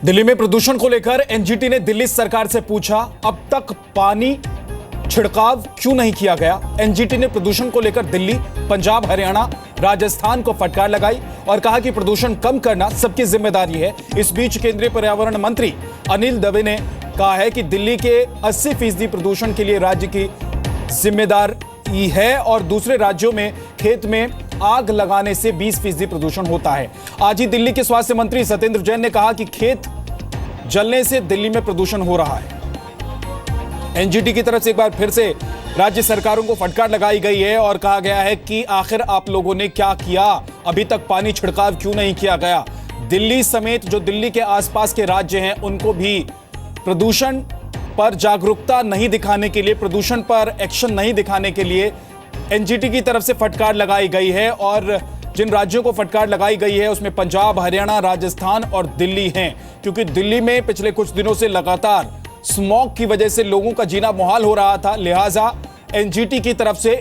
दिल्ली में प्रदूषण को लेकर एनजीटी ने दिल्ली सरकार से पूछा, अब तक पानी छिड़काव क्यों नहीं किया गया। एनजीटी ने प्रदूषण को लेकर दिल्ली, पंजाब, हरियाणा, राजस्थान को फटकार लगाई और कहा कि प्रदूषण कम करना सबकी जिम्मेदारी है। इस बीच केंद्रीय पर्यावरण मंत्री अनिल दवे ने कहा है कि दिल्ली के 80% प्रदूषण के लिए राज्य की जिम्मेदारी है और दूसरे राज्यों में खेत में आग लगाने से 20% प्रदूषण होता है। आज ही दिल्ली के स्वास्थ्य मंत्री सत्येंद्र जैन ने कहा कि खेत जलने से दिल्ली में प्रदूषण हो रहा है। एनजीटी की तरफ से एक बार फिर से राज्य सरकारों को फटकार लगाई गई है और कहा गया है कि आखिर आप लोगों ने क्या किया, अभी तक पानी छिड़काव क्यों नहीं किया गया। दिल्ली समेत जो दिल्ली के आसपास के राज्य हैं उनको भी प्रदूषण पर जागरूकता नहीं दिखाने के लिए, प्रदूषण पर एक्शन नहीं दिखाने के लिए एनजीटी की तरफ से फटकार लगाई गई है। और जिन राज्यों को फटकार लगाई गई है उसमें पंजाब, हरियाणा, राजस्थान और दिल्ली हैं, क्योंकि दिल्ली में पिछले कुछ दिनों से लगातार स्मॉग की वजह से लोगों का जीना मुहाल हो रहा था। लिहाजा एनजीटी की तरफ से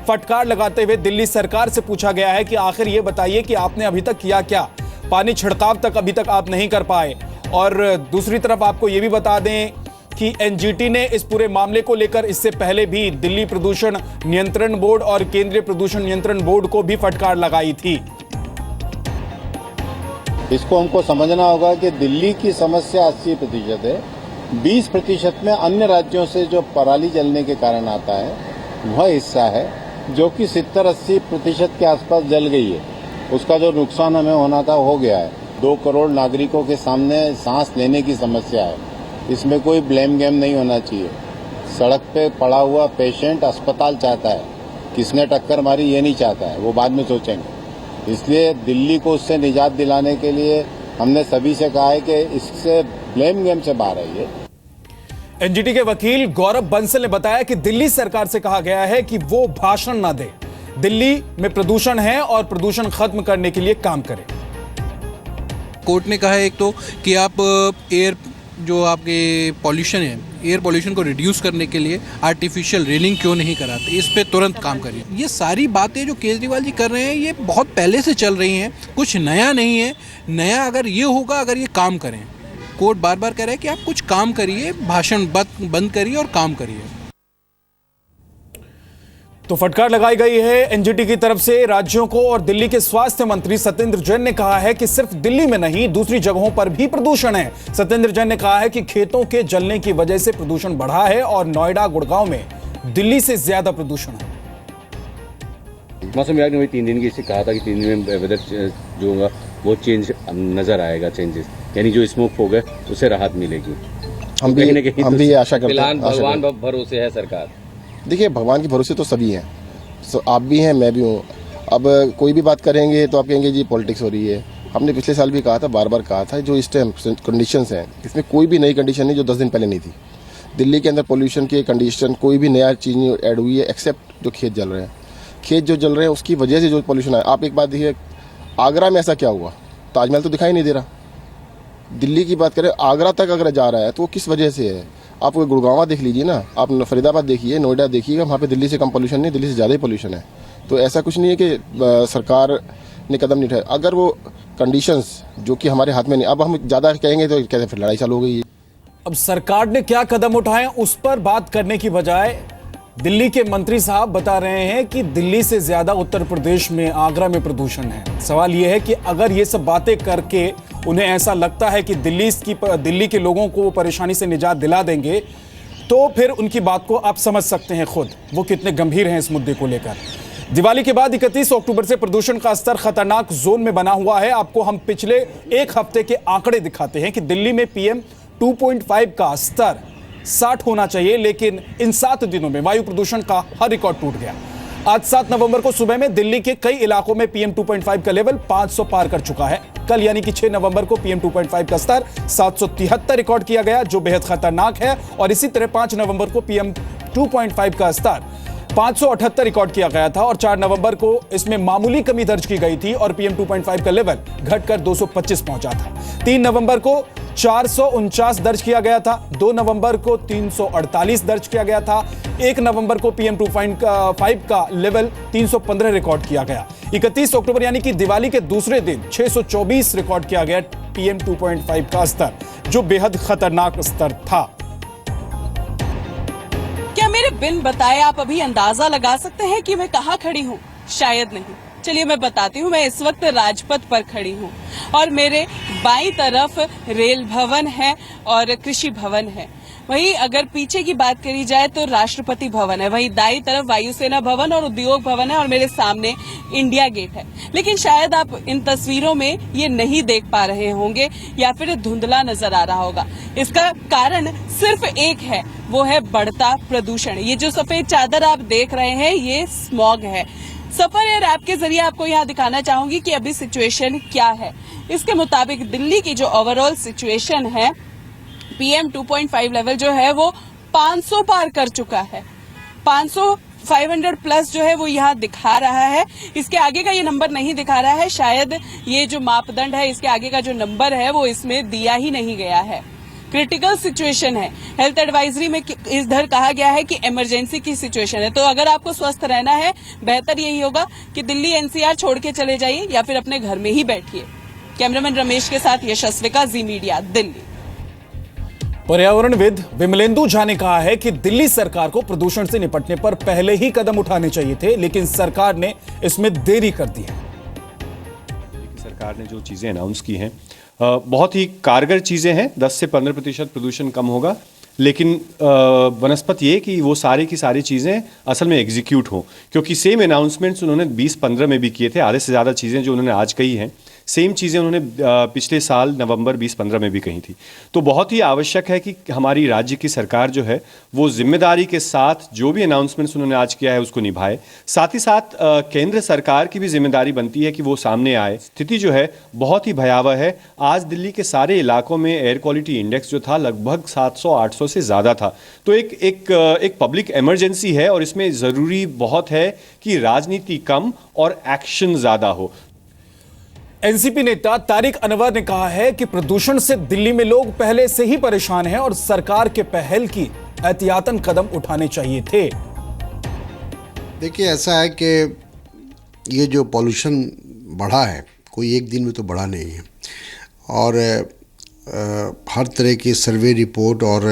फटकार लगाते हुए दिल्ली सरकार से पूछा गया है कि आखिर ये बताइए कि आपने अभी तक किया क्या। पानी छिड़काव तक अभी तक आप नहीं कर पाए। और दूसरी तरफ आपको ये भी बता दें कि एनजीटी ने इस पूरे मामले को लेकर इससे पहले भी दिल्ली प्रदूषण नियंत्रण बोर्ड और केंद्रीय प्रदूषण नियंत्रण बोर्ड को भी फटकार लगाई थी। इसको हमको समझना होगा कि दिल्ली की समस्या 80% है, 20% में अन्य राज्यों से जो पराली जलने के कारण आता है वह हिस्सा है जो कि 70-80% के आसपास जल गई है। उसका जो नुकसान हमें होना था हो गया है। 2 करोड़ नागरिकों के सामने सांस लेने की समस्या है। इसमें कोई ब्लेम गेम नहीं होना चाहिए। सड़क पे पड़ा हुआ पेशेंट अस्पताल चाहता है, किसने टक्कर मारी ये नहीं चाहता है, वो बाद में सोचेंगे। इसलिए दिल्ली को उससे निजात दिलाने के लिए हमने सभी से कहा है कि इससे ब्लेम गेम से बाहर आइए। एनजीटी के वकील गौरव बंसल ने बताया कि दिल्ली सरकार से कहा गया है कि वो भाषण ना दे, दिल्ली में प्रदूषण है और प्रदूषण खत्म करने के लिए काम करें। कोर्ट ने कहा है एक तो कि आप एयर जो आपके पॉल्यूशन है, एयर पॉल्यूशन को रिड्यूस करने के लिए आर्टिफिशियल रेनिंग क्यों नहीं कराते, इस पे तुरंत काम करिए। ये सारी बातें जो केजरीवाल जी कर रहे हैं ये बहुत पहले से चल रही हैं, कुछ नया नहीं है। नया अगर ये होगा अगर ये काम करें। कोर्ट बार बार कह रहा है कि आप कुछ काम करिए, भाषण बंद करिए और काम करिए। तो फटकार लगाई गई है एनजीटी की तरफ से राज्यों को और दिल्ली के स्वास्थ्य मंत्री सत्येंद्र जैन ने कहा है कि सिर्फ दिल्ली में नहीं दूसरी जगहों पर भी प्रदूषण है। सत्येंद्र जैन ने कहा है कि खेतों के जलने की वजह से प्रदूषण बढ़ा है और नोएडा, गुड़गांव में दिल्ली से ज्यादा प्रदूषण है। मौसम विभाग ने 3 दिन की इसे कहा था कि 3 दिन में वेदर जो होगा वो चेंज नजर आएगा, चेंजेस यानी जो स्मोक हो गए उससे राहत मिलेगी। हम भी ये आशा करते हैं। भगवान भरोसे है सरकार। देखिए, भगवान के भरोसे तो सभी हैं, आप भी हैं, मैं भी हूँ। अब कोई भी बात करेंगे तो आप कहेंगे जी पॉलिटिक्स हो रही है। हमने पिछले साल भी कहा था, बार बार कहा था, जो इस टाइम कंडीशंस हैं इसमें कोई भी नई कंडीशन नहीं जो 10 दिन पहले नहीं थी। दिल्ली के अंदर पोल्यूशन की कंडीशन कोई भी नया चीज़ नहीं ऐड हुई है एक्सेप्ट जो खेत जल रहे हैं। खेत जो जल रहे हैं उसकी वजह से जो पोल्यूशन है। आप एक बात देखिए, आगरा में ऐसा क्या हुआ, ताजमहल तो दिखाई नहीं दे रहा। दिल्ली की बात करें, आगरा तक अगर जा रहा है तो वो किस वजह से है। आप गुड़गांव देख लीजिए ना, आप फरीदाबाद देखिए, नोएडा देखिएगा, वहाँ पे दिल्ली से कम पोल्यूशन नहीं, दिल्ली से ज़्यादा ही पोल्यूशन है। तो ऐसा कुछ नहीं है कि सरकार ने कदम नहीं उठाया। अगर वो कंडीशंस जो कि हमारे हाथ में नहीं, अब हम ज़्यादा कहेंगे तो कहते फिर लड़ाई चालू हो गई। अब सरकार ने क्या कदम उठाए उस पर बात करने की बजाय दिल्ली के मंत्री साहब बता रहे हैं कि दिल्ली से ज्यादा उत्तर प्रदेश में, आगरा में प्रदूषण है। सवाल यह है कि अगर ये सब बातें करके उन्हें ऐसा लगता है कि दिल्ली के लोगों को परेशानी से निजात दिला देंगे तो फिर उनकी बात को आप समझ सकते हैं खुद वो कितने गंभीर हैं इस मुद्दे को लेकर। दिवाली के बाद 31 अक्टूबर से प्रदूषण का स्तर खतरनाक जोन में बना हुआ है। आपको हम पिछले एक हफ्ते के आंकड़े दिखाते हैं कि दिल्ली में PM 2.5 का स्तर 60 होना चाहिए, लेकिन इन 7 दिनों में वायु प्रदूषण का हर रिकॉर्ड टूट गया। आज 7 नवंबर को सुबह में दिल्ली के कई इलाकों में PM 2.5 का लेवल 500 पार कर चुका है। कल यानी कि 6 नवंबर को PM 2.5 का स्तर 773 रिकॉर्ड किया गया, जो बेहद खतरनाक है। और इसी तरह 5 नवंबर को PM 2.5 का स्तर 578 रिकॉर्ड किया गया था और 4 नवंबर को इसमें मामूली कमी दर्ज की गई थी और PM 2.5 का लेवल घटकर 225 पहुंचा था। 3 नवंबर को 449 दर्ज किया गया था, 2 नवंबर को 348 दर्ज किया गया था, 1 नवंबर को PM 2.5 का लेवल 315 रिकॉर्ड किया गया। 31 अक्टूबर यानी कि दिवाली के दूसरे दिन 624 रिकॉर्ड किया गया PM 2.5 का स्तर, जो बेहद खतरनाक स्तर था। क्या मेरे बिन बताए आप अभी अंदाजा लगा सकते हैं कि मैं कहाँ खड़ी हूँ? शायद नहीं। चलिए मैं बताती हूँ। मैं इस वक्त राजपथ पर खड़ी हूँ और मेरे बाईं तरफ रेल भवन है और कृषि भवन है। वहीं अगर पीछे की बात करी जाए तो राष्ट्रपति भवन है, वहीं दाईं तरफ वायुसेना भवन और उद्योग भवन है और मेरे सामने इंडिया गेट है। लेकिन शायद आप इन तस्वीरों में ये नहीं देख पा रहे होंगे या फिर धुंधला नजर आ रहा होगा। इसका कारण सिर्फ एक है, वो है बढ़ता प्रदूषण। ये जो सफेद चादर आप देख रहे हैं, ये स्मॉग है। सफर एयर ऐप के जरिए आपको यहाँ दिखाना चाहूंगी कि अभी सिचुएशन क्या है। इसके मुताबिक दिल्ली की जो ओवरऑल सिचुएशन है, PM 2.5 लेवल जो है वो 500 पार कर चुका है। 500 प्लस जो है वो यहाँ दिखा रहा है। इसके आगे का ये नंबर नहीं दिखा रहा है। शायद ये जो मापदंड है, इसके आगे का जो नंबर है वो इसमें दिया ही नहीं गया है। क्रिटिकल सिचुएशन है। हेल्थ एडवाइजरी में इधर कहा गया है कि इमरजेंसी की सिचुएशन है। तो अगर आपको स्वस्थ रहना है, बेहतर यही होगा कि दिल्ली NCR छोड़ के चले जाइए या फिर अपने घर में ही बैठिए। कैमरामैन रमेश के साथ यशस्विका, जी मीडिया, दिल्ली। पर्यावरणविद विमलेंदु झा ने कहा है कि दिल्ली सरकार को प्रदूषण से निपटने पर पहले ही कदम उठाने चाहिए थे, लेकिन सरकार ने इसमें देरी कर दी है। सरकार ने जो चीज़ें अनाउंस की हैं बहुत ही कारगर चीज़ें हैं। 10 से 15% प्रदूषण कम होगा, लेकिन बनस्पत ये कि वो सारी की सारी चीज़ें असल में एग्जीक्यूट हों, क्योंकि सेम अनाउंसमेंट्स उन्होंने 20-15 में भी किए थे। आधे से ज़्यादा चीज़ें जो उन्होंने आज कही हैं, सेम चीज़ें उन्होंने पिछले साल नवंबर 2015 में भी कही थी। तो बहुत ही आवश्यक है कि हमारी राज्य की सरकार जो है वो जिम्मेदारी के साथ जो भी अनाउंसमेंट्स उन्होंने आज किया है उसको निभाए। साथ ही साथ केंद्र सरकार की भी जिम्मेदारी बनती है कि वो सामने आए। स्थिति जो है बहुत ही भयावह है। आज दिल्ली के सारे इलाकों में एयर क्वालिटी इंडेक्स जो था लगभग 700-800 से ज़्यादा था। तो एक पब्लिक इमरजेंसी है और इसमें ज़रूरी बहुत है कि राजनीति कम और एक्शन ज़्यादा हो। एनसीपी नेता तारिक अनवर ने कहा है कि प्रदूषण से दिल्ली में लोग पहले से ही परेशान हैं और सरकार के पहल की एहतियातन कदम उठाने चाहिए थे। देखिए, ऐसा है कि ये जो पॉल्यूशन बढ़ा है, कोई एक दिन में तो बढ़ा नहीं है और हर तरह की सर्वे रिपोर्ट और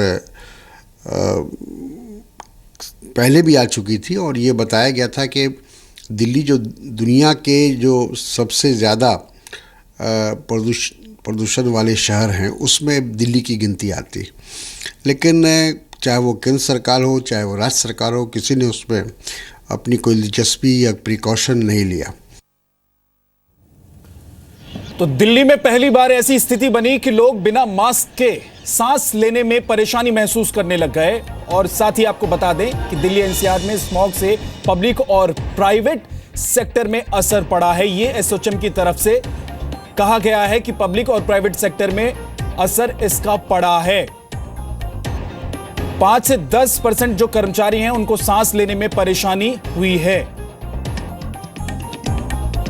पहले भी आ चुकी थी और ये बताया गया था कि दिल्ली जो दुनिया के जो सबसे ज़्यादा प्रदूषण वाले शहर हैं उसमें दिल्ली की गिनती आती। लेकिन चाहे वो केंद्र सरकार हो चाहे वो राज्य सरकार हो, किसी ने उसमें अपनी कोई दिलचस्पी या प्रिकॉशन नहीं लिया। तो दिल्ली में पहली बार ऐसी स्थिति बनी कि लोग बिना मास्क के सांस लेने में परेशानी महसूस करने लग गए। और साथ ही आपको बता दें कि दिल्ली NCR में स्मॉग से पब्लिक और प्राइवेट सेक्टर में असर पड़ा है। ये एसोचैम की तरफ से कहा गया है कि पब्लिक और प्राइवेट सेक्टर में असर इसका पड़ा है। 5 से 10% जो कर्मचारी हैं उनको सांस लेने में परेशानी हुई है।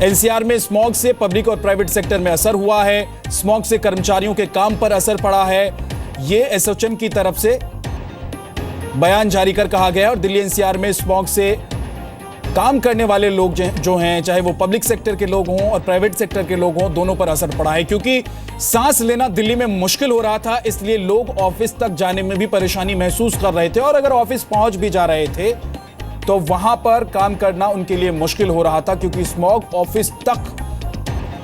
NCR में स्मॉग से पब्लिक और प्राइवेट सेक्टर में असर हुआ है। स्मॉग से कर्मचारियों के काम पर असर पड़ा है। यह एसोचैम की तरफ से बयान जारी कर कहा गया। और दिल्ली NCR में स्मॉग से काम करने वाले लोग जो हैं, चाहे वो पब्लिक सेक्टर के लोग हों और प्राइवेट सेक्टर के लोग हों, दोनों पर असर पड़ा है। क्योंकि सांस लेना दिल्ली में मुश्किल हो रहा था, इसलिए लोग ऑफिस तक जाने में भी परेशानी महसूस कर रहे थे। और अगर ऑफिस पहुंच भी जा रहे थे तो वहां पर काम करना उनके लिए मुश्किल हो रहा था, क्योंकि स्मॉग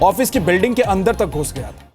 ऑफिस की बिल्डिंग के अंदर तक घुस गया था।